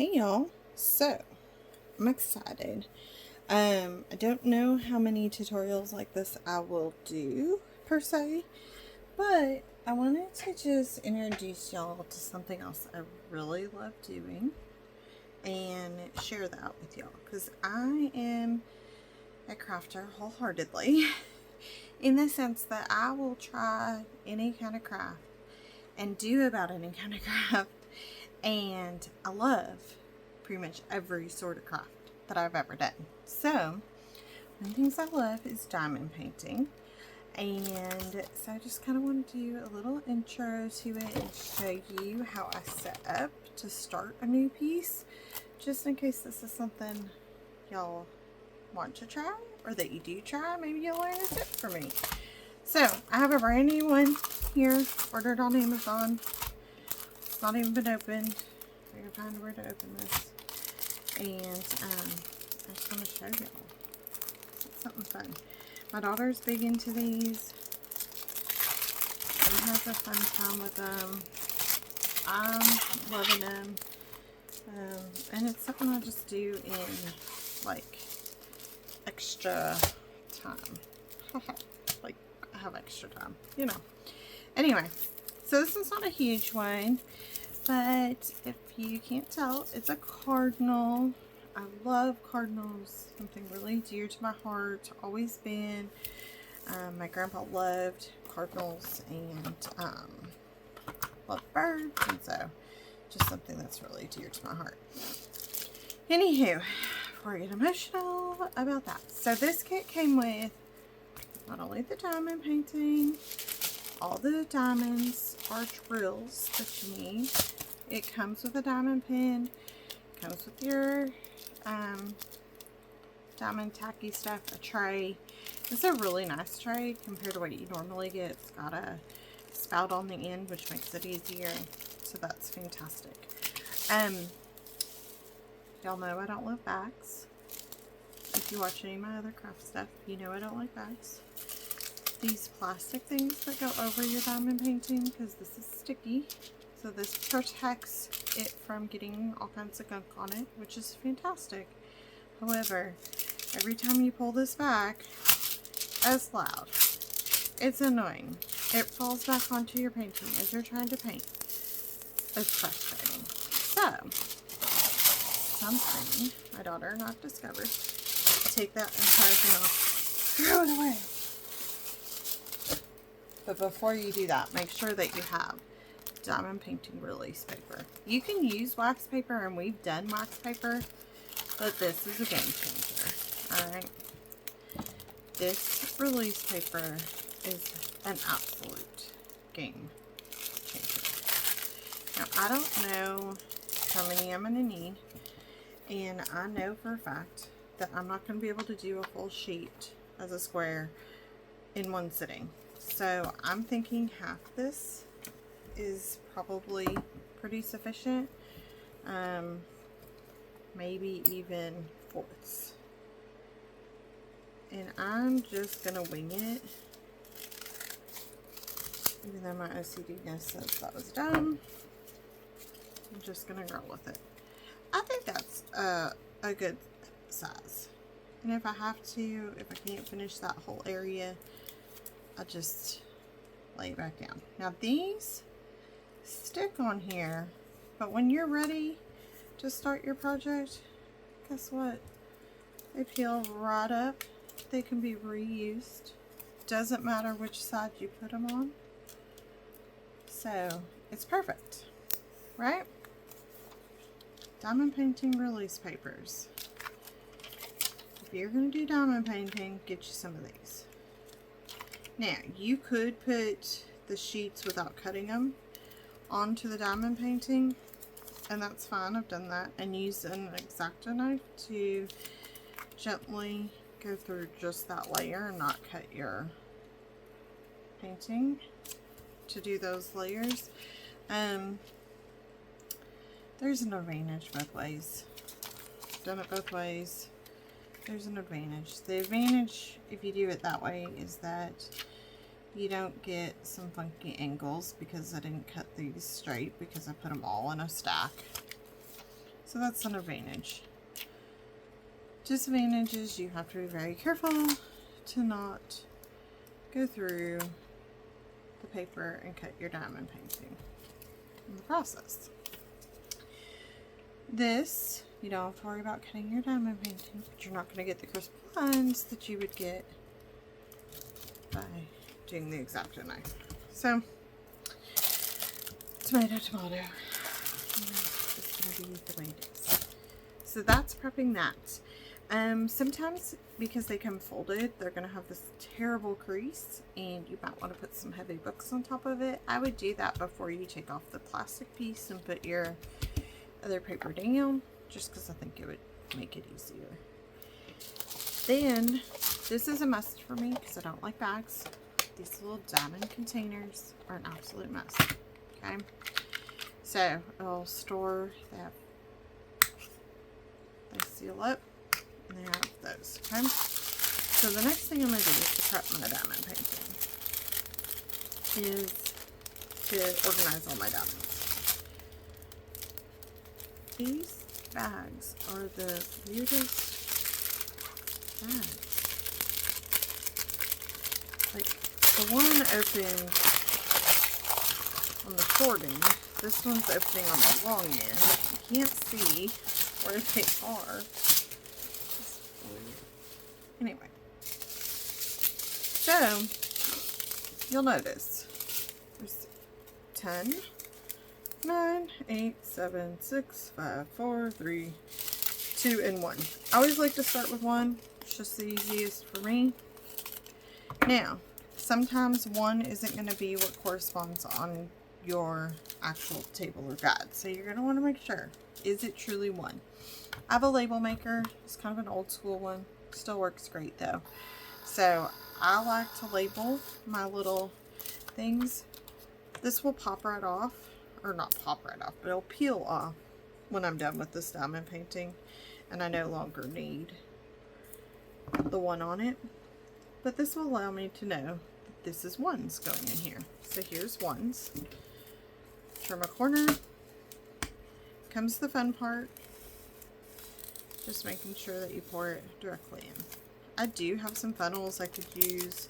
Hey y'all, so I'm excited. I don't know how many tutorials like this I will do per se, but I wanted to just introduce y'all to something else I really love doing and share that with y'all because I am a crafter wholeheartedly in the sense that I will try any kind of craft and do about any kind of craft, and I love pretty much every sort of craft that I've ever done. So, one of the things I love is diamond painting. And so I just kind of want to do a little intro to it and show you how I set up to start a new piece, just in case this is something y'all want to try, or that you do try. Maybe you'll learn a tip from me. So I have a brand new one here, ordered on Amazon. It's not even been opened. I can find where to open this. And I just want to show y'all. It's something fun. My daughter's big into these. She has a fun time with them. I'm loving them. And it's something I just do in like extra time. Like I have extra time, you know. Anyway, so this is not a huge one. But if you can't tell, it's a cardinal. I love cardinals. Something really dear to my heart. Always been. My grandpa loved cardinals and loved birds. And so just something that's really dear to my heart. Anywho, before I get emotional about that. So this kit came with not only the diamond painting, all the diamonds are drills that you need. It comes with a diamond pin, comes with your diamond tacky stuff, a tray. It's a really nice tray compared to what you normally get. It's got a spout on the end, which makes it easier, so that's fantastic. Y'all know I don't love bags. If you watch any of my other craft stuff, you know I don't like bags. These plastic things that go over your diamond painting, because this is sticky, so this protects it from getting all kinds of gunk on it, which is fantastic. However, every time you pull this back, it's loud. It's annoying. It falls back onto your painting as you're trying to paint. It's frustrating. So, something my daughter and I've discovered. Take that entire thing off. Throw it away. But before you do that, make sure that you have diamond painting release paper. You can use wax paper, and we've done wax paper, but this is a game changer. Alright. This release paper is an absolute game changer. Now, I don't know how many I'm going to need, and I know for a fact that I'm not going to be able to do a full sheet as a square in one sitting. So I'm thinking half this is probably pretty sufficient. Maybe even fourths. And I'm just gonna wing it. Even though my OCD-ness says that was dumb, I'm just gonna roll with it. I think that's a good size. And if I have to, if I can't finish that whole area, I'll just lay it back down. Now these stick on here, but when you're ready to start your project, guess what? They peel right up. They can be reused. Doesn't matter which side you put them on. So it's perfect, right? Diamond painting release papers. If you're going to do diamond painting, get you some of these. Now, you could put the sheets without cutting them onto the diamond painting, and that's fine. I've done that, and use an X-Acto knife to gently go through just that layer and not cut your painting to do those layers. There's an advantage both ways. I've done it both ways. There's an advantage. The advantage, if you do it that way, is that you don't get some funky angles because I didn't cut these straight because I put them all in a stack. So that's an advantage. Disadvantage is you have to be very careful to not go through the paper and cut your diamond painting in the process. This, you don't have to worry about cutting your diamond painting, but you're not going to get the crisp lines that you would get by doing the X-Acto knife. So, tomato, tomato. It's going to be the way it is. So that's prepping that. Sometimes because they come folded, they're going to have this terrible crease, and you might want to put some heavy books on top of it. I would do that before you take off the plastic piece and put your other paper down, just because I think it would make it easier. Then, this is a must for me because I don't like bags. These little diamond containers are an absolute mess. Okay, so I'll store that. They seal up, and they have those. Okay, so the next thing I'm going to do is to prep my diamond painting. Is to organize all my diamonds. These bags are the weirdest bags. Like, the one opened on the short end. This one's opening on the long end. You can't see where they are. Anyway. So, you'll notice there's 10, 9, 8, 7, 6, 5, 4, 3, 2, and 1. I always like to start with 1. It's just the easiest for me. Now, sometimes 1 isn't going to be what corresponds on your actual table or guide. So you're going to want to make sure, is it truly 1? I have a label maker. It's kind of an old school one. Still works great though. So I like to label my little things. This will pop right off. Or not pop right off, but it'll peel off when I'm done with this diamond painting and I no longer need the 1 on it. But this will allow me to know that this is 1s going in here. So here's 1s. Trim a corner. Comes the fun part. Just making sure that you pour it directly in. I do have some funnels I could use,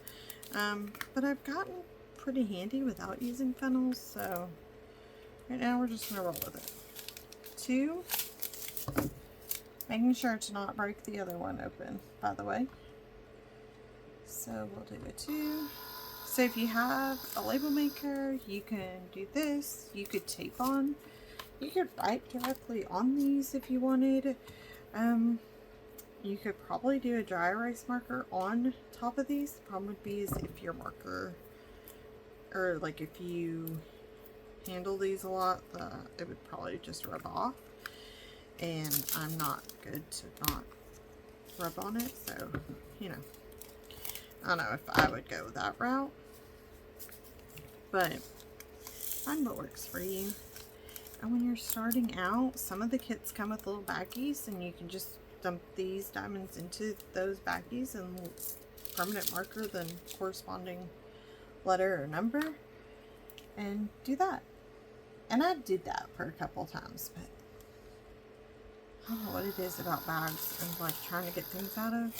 but I've gotten pretty handy without using funnels, so right now we're just going to roll with it. 2, making sure to not break the other one open, by the way. So we'll do a 2. So if you have a label maker, you can do this. You could tape on. You could write directly on these if you wanted. You could probably do a dry erase marker on top of these. The problem would be is if your marker, or like if you handle these a lot, it would probably just rub off, and I'm not good to not rub on it, so you know, I don't know if I would go that route, but find what works for you. And when you're starting out, some of the kits come with little baggies, and you can just dump these diamonds into those baggies and permanent marker the corresponding letter or number and do that. And I did that for a couple times, but I don't know what it is about bags and like trying to get things out of.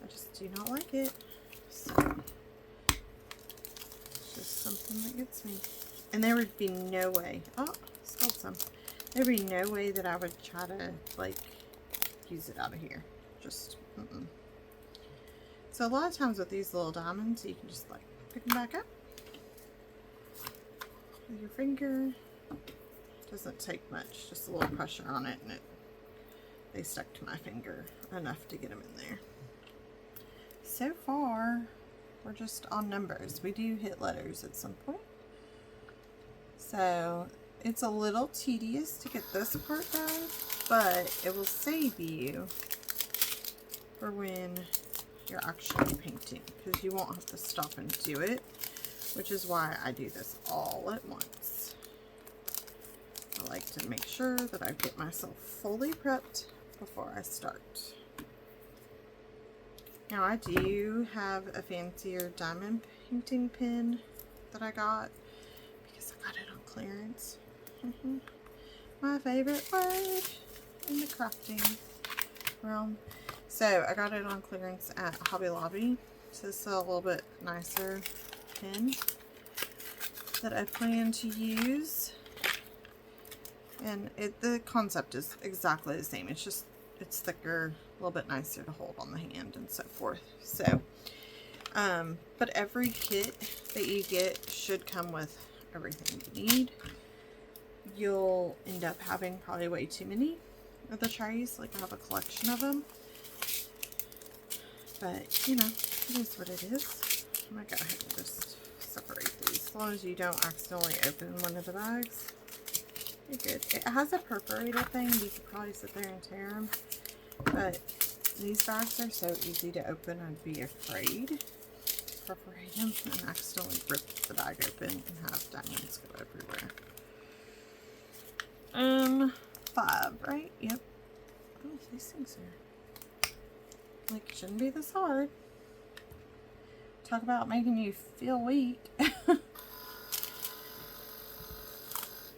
I just do not like it. So it's just something that gets me. And there would be no way, oh, spilled some. There'd be no way that I would try to like use it out of here. Just, So a lot of times with these little diamonds, you can just like pick them back up with your finger. Doesn't take much, just a little pressure on it, and they stuck to my finger enough to get them in there. So far, we're just on numbers. We do hit letters at some point. So it's a little tedious to get this part done, but it will save you for when you're actually painting, because you won't have to stop and do it, which is why I do this all at once. I like to make sure that I get myself fully prepped before I start. Now I do have a fancier diamond painting pen that I got because I got it on clearance. My favorite word in the crafting realm. So I got it on clearance at Hobby Lobby. So this is a little bit nicer pen that I plan to use. And the concept is exactly the same. It's just, it's thicker, a little bit nicer to hold on the hand and so forth. So, but every kit that you get should come with everything you need. You'll end up having probably way too many of the trays. Like I have a collection of them. But, you know, it is what it is. I'm going to go ahead and just separate these. As long as you don't accidentally open one of the bags, you're good. It has a perforator thing. You could probably sit there and tear them. But these bags are so easy to open, I'd be afraid to perforate them and accidentally rip the bag open and have diamonds go everywhere. 5, right? Yep. Oh, these things are, like, shouldn't be this hard. Talk about making you feel weak.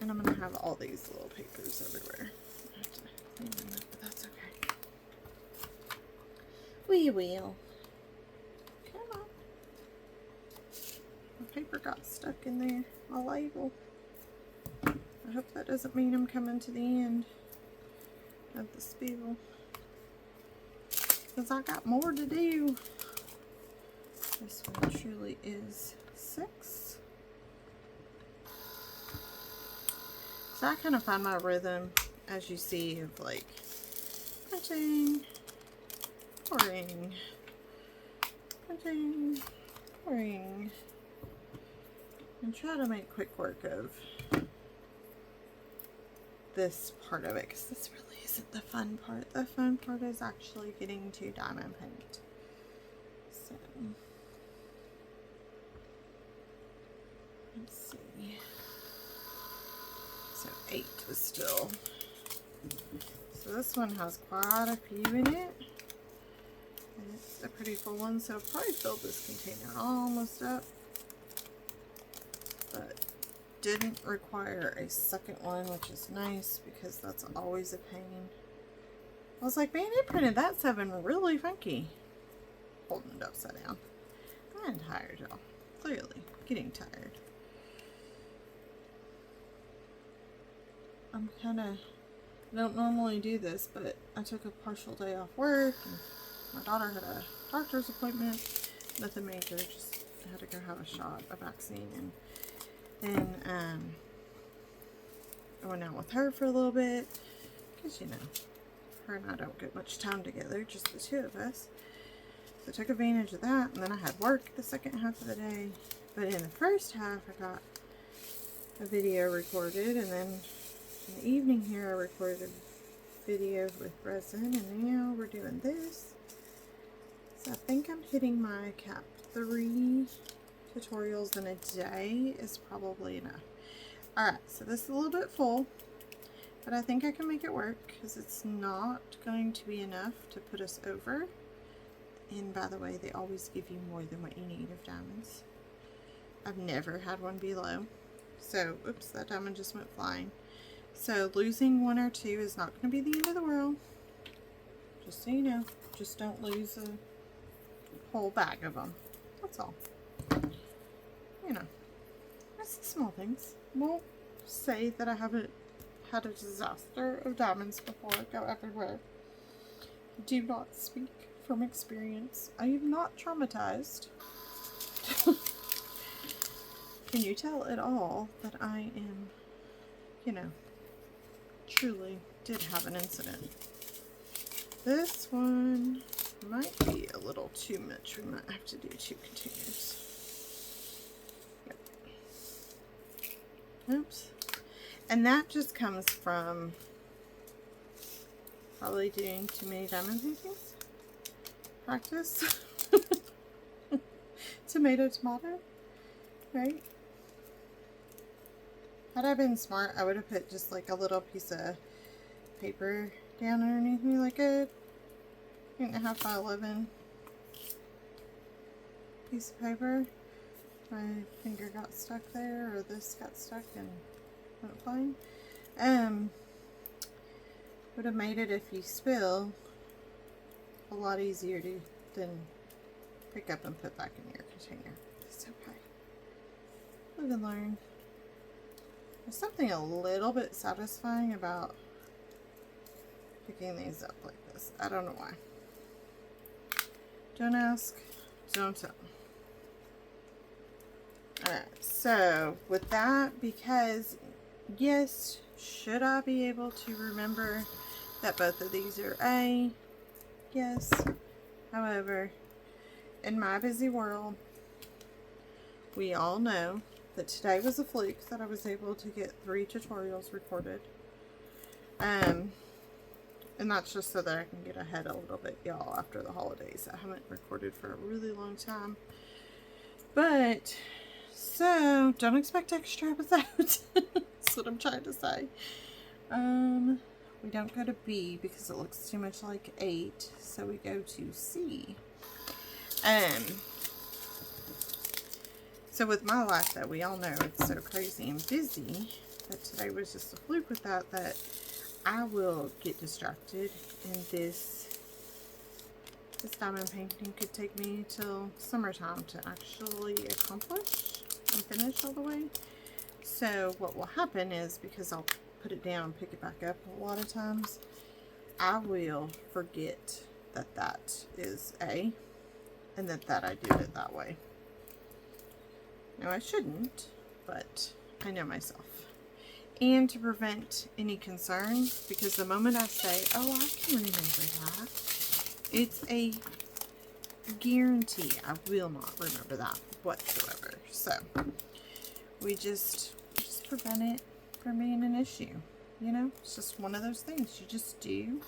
And I'm going to have all these little papers everywhere. I have to clean them up, but that's okay. We will. Come on. My paper got stuck in there. My label. I hope that doesn't mean I'm coming to the end of the spiel. Because I got more to do. This one truly is 6. So I kind of find my rhythm, as you see, of like printing, pouring, printing, pouring, and try to make quick work of this part of it, because this really isn't the fun part. The fun part is actually getting to diamond paint. So let's see. So 8 is still. So this one has quite a few in it. And it's a pretty full one, so I'll probably fill this container almost up. But didn't require a second one, which is nice because that's always a pain. I was like, man, it printed that 7 really funky. Holding it upside down. I'm tired, y'all. Clearly getting tired. I'm kind of, I don't normally do this, but I took a partial day off work, and my daughter had a doctor's appointment, nothing major, just had to go have a shot, a vaccine, and then I went out with her for a little bit, because, you know, her and I don't get much time together, just the 2 of us, so I took advantage of that, and then I had work the second half of the day, but in the first half, I got a video recorded, and then in the evening here I recorded a video with resin, and now we're doing this. So I think I'm hitting my cap 3 tutorials in a day is probably enough. Alright, so this is a little bit full, but I think I can make it work because it's not going to be enough to put us over. And by the way, they always give you more than what you need of diamonds. I've never had one be low. So, oops, that diamond just went flying. So losing 1 or 2 is not going to be the end of the world. Just so you know. Just don't lose a whole bag of them. That's all. You know. That's the small things. Won't say that I haven't had a disaster of diamonds before. Go everywhere. Do not speak from experience. I am not traumatized. Can you tell at all that I am, you know, truly did have an incident? This one might be a little too much. We might have to do 2 containers. Yep. Oops. And that just comes from probably doing too many diamond paintings. Practice. Tomato, right? Had I been smart, I would have put just like a little piece of paper down underneath me, like a 8.5 by 11 piece of paper. My finger got stuck there, or this got stuck and went flying. would have made it, if you spill, a lot easier to than pick up and put back in your container. It's okay. Live and learn. There's something a little bit satisfying about picking these up like this. I don't know why. Don't ask, don't tell. Alright, so with that, because yes, should I be able to remember that both of these are A? Yes. However, in my busy world, we all know that today was a fluke that I was able to get 3 tutorials recorded. And that's just so that I can get ahead a little bit, y'all, after the holidays. I haven't recorded for a really long time. But, so, don't expect extra episodes. That's what I'm trying to say. We don't go to B because it looks too much like 8. So we go to C. So with my life, that we all know it's so crazy and busy, that today was just a fluke with that I will get distracted, and this diamond painting could take me till summertime to actually accomplish and finish all the way. So what will happen is, because I'll put it down and pick it back up a lot of times, I will forget that that is A, and that I did it that way. Now I shouldn't, but I know myself. And to prevent any concern, because the moment I say, oh, I can remember that, it's a guarantee I will not remember that whatsoever. So we just prevent it from being an issue. You know, it's just one of those things you just do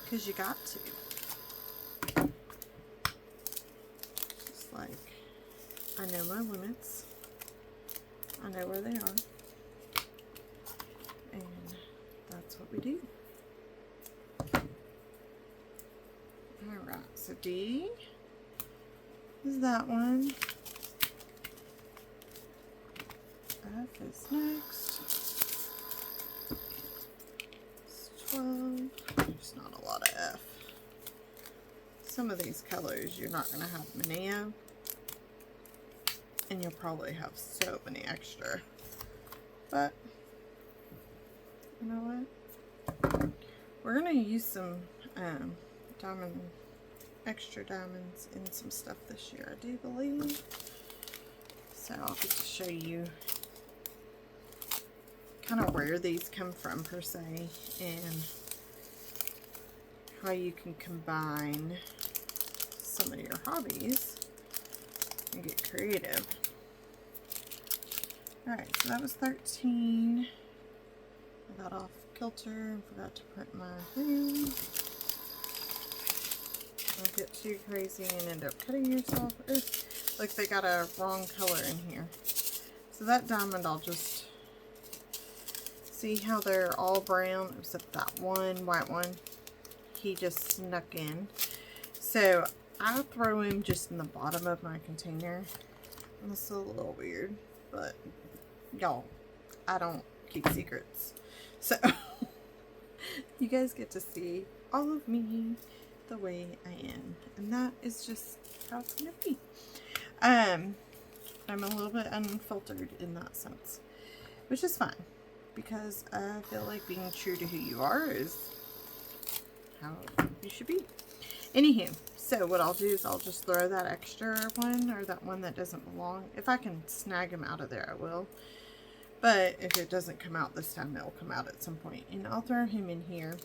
because you got to. Just like, I know my limits. I know where they are. And that's what we do. Alright, so D is that one. F is next. It's 12. There's not a lot of F. Some of these colors you're not going to have many of. And you'll probably have so many extra. But, you know what? We're going to use some extra diamonds in some stuff this year, I do believe. So I'll get to show you kind of where these come from per se, and how you can combine some of your hobbies and get creative. Alright, so that was 13. I got off kilter and forgot to print my thing. Don't get too crazy and end up cutting yourself. Look, they got a wrong color in here. So that diamond, I'll just see how they're all brown except that one white one. He just snuck in. So I throw him just in the bottom of my container. And this is a little weird, but y'all, I don't keep secrets. So you guys get to see all of me the way I am, and that is just how it's gonna be. I'm a little bit unfiltered in that sense, which is fine, because I feel like being true to who you are is how you should be. Anywho, so what I'll do is I'll just throw that extra one, or that one that doesn't belong. If I can snag him out of there, I will. But if it doesn't come out this time, it'll come out at some point. And I'll throw him in here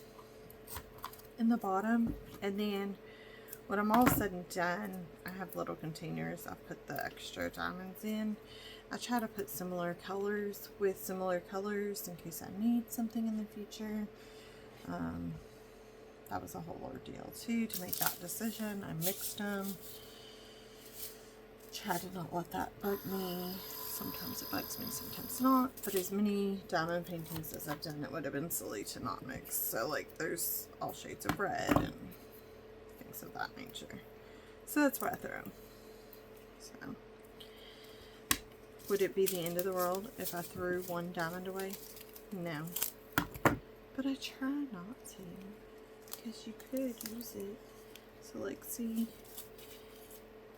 in the bottom. And then when I'm all said and done, I have little containers I put the extra diamonds in. I try to put similar colors with similar colors in case I need something in the future. That was a whole ordeal too to make that decision. I mixed them. Try to not let that bug me. Sometimes it bugs me, sometimes not. But as many diamond paintings as I've done, it would have been silly to not mix. So like there's all shades of red and things of that nature. So that's where I throw them. So would it be the end of the world if I threw one diamond away? No. but I try not to, because you could use it. So like, see,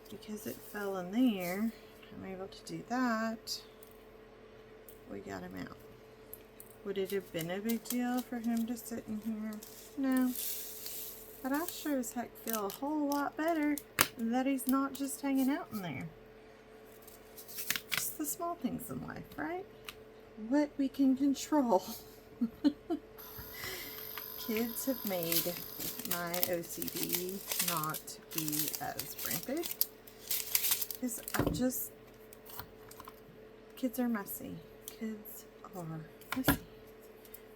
because it fell in there, I'm able to do that. We got him out. Would it have been a big deal for him to sit in here? No. But I sure as heck feel a whole lot better that he's not just hanging out in there. It's the small things in life, right? What we can control. Kids have made my OCD not be as rampant. Because kids are messy. Kids are messy.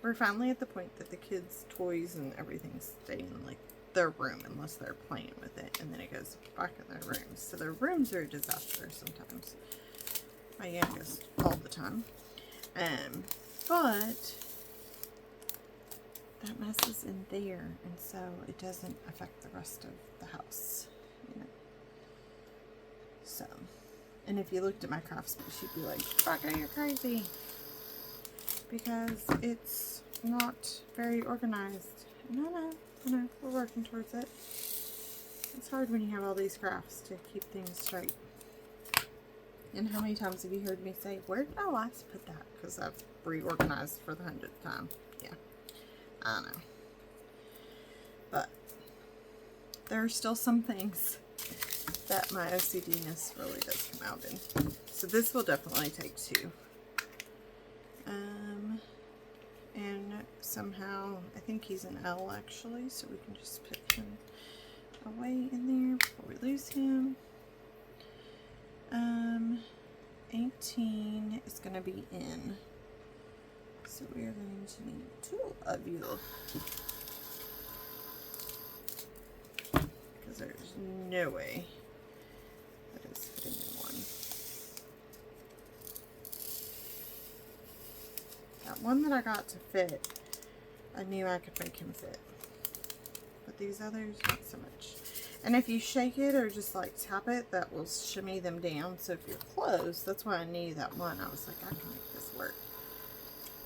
We're finally at the point that the kids' toys and everything stay in like their room unless they're playing with it, and then it goes back in their rooms. So their rooms are a disaster sometimes. My youngest all the time. But that mess is in there, and so it doesn't affect the rest of the house, you know. So, and if you looked at my craft space, you'd be like, "Rebecca, you're crazy," because it's not very organized. No, we're working towards it. It's hard when you have all these crafts to keep things straight. And how many times have you heard me say, "Where did I last put that?" Because I've reorganized for the 100th time. Yeah, I know. But there are still some things that my OCD-ness really does come out in. So this will definitely take 2. And somehow, I think he's an L actually, so we can just put him away in there before we lose him. 18 is going to be in. So we are going to need 2 of you. Because there's no way that is fitting in 1. That one that I got to fit, I knew I could make him fit. But these others, not so much. And if you shake it or just like tap it, that will shimmy them down. So if you're close, that's why I knew that one. I was like, I can make this work.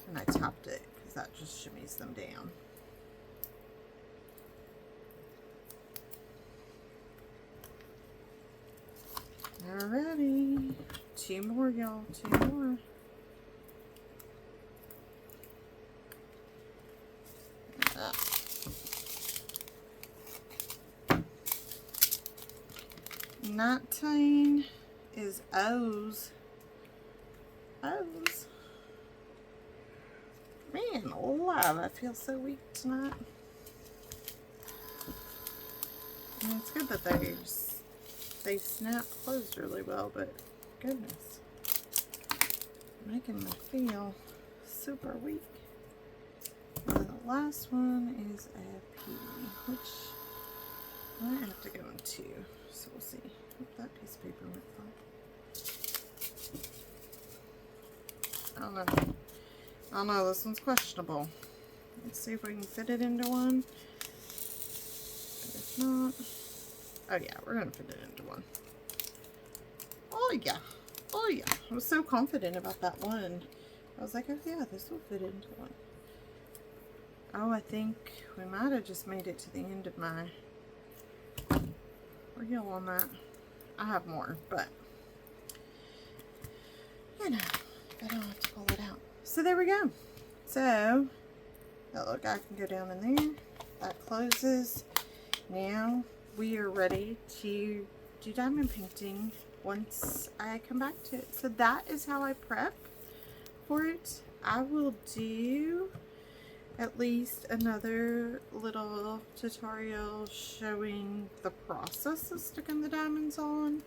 And I tapped it because that just shimmies them down. Alrighty. 2 more, y'all. 2 more. Nineteen is O's. O's. Man alive, I feel so weak tonight. And it's good that they snap closed really well, but goodness, making me feel super weak. And then the last one is a P, which I might have to go in 2. So we'll see what that piece of paper went for. I don't know. This one's questionable. Let's see if we can fit it into 1. But if not, oh yeah, we're gonna fit it into 1. Oh yeah. I was so confident about that one. I was like, oh yeah, this will fit into 1. Oh, I think we might have just made it to the end of my reel on that. I have more, but you know, I don't have to pull it out. So there we go. So that little guy can go down in there. That closes. Now we are ready to do diamond painting once I come back to it. So that is how I prep for it. I will do at least another little tutorial showing the process of sticking the diamonds on,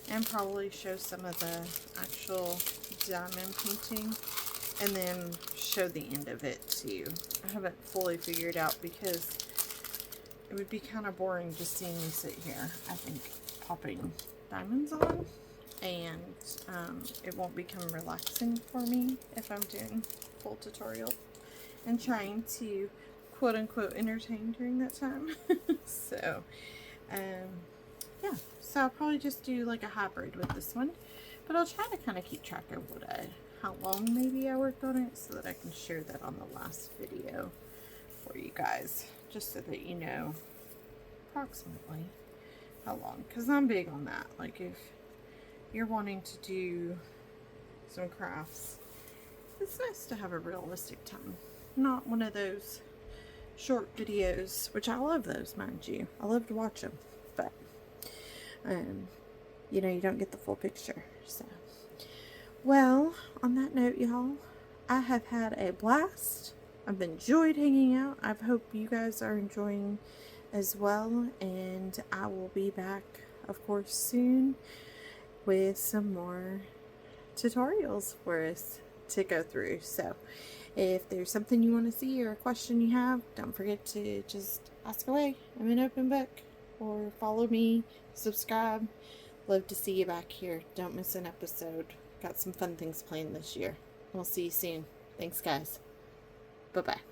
and probably show some of the actual diamond painting, and then show the end of it too. I haven't fully figured out because it would be kind of boring just seeing me sit here, I think, popping diamonds on, and it won't become relaxing for me if I'm doing full tutorial and trying to quote-unquote entertain during that time. So yeah, so I'll probably just do like a hybrid with this one, but I'll try to kind of keep track of how long maybe I worked on it so that I can share that on the last video. for you guys, just so that you know approximately how long, because I'm big on that. Like, if you're wanting to do some crafts, it's nice to have a realistic time, not one of those short videos, which I love those, mind you. I love to watch them, but you know, you don't get the full picture. So, well, on that note, y'all, I have had a blast. I've enjoyed hanging out. I hope you guys are enjoying as well, and I will be back, of course, soon with some more tutorials for us to go through. So if there's something you want to see or a question you have, don't forget to just ask away. I'm an open book. Or follow me, subscribe. Love to see you back here. Don't miss an episode. Got some fun things planned this year. We'll see you soon. Thanks, guys. Bye-bye.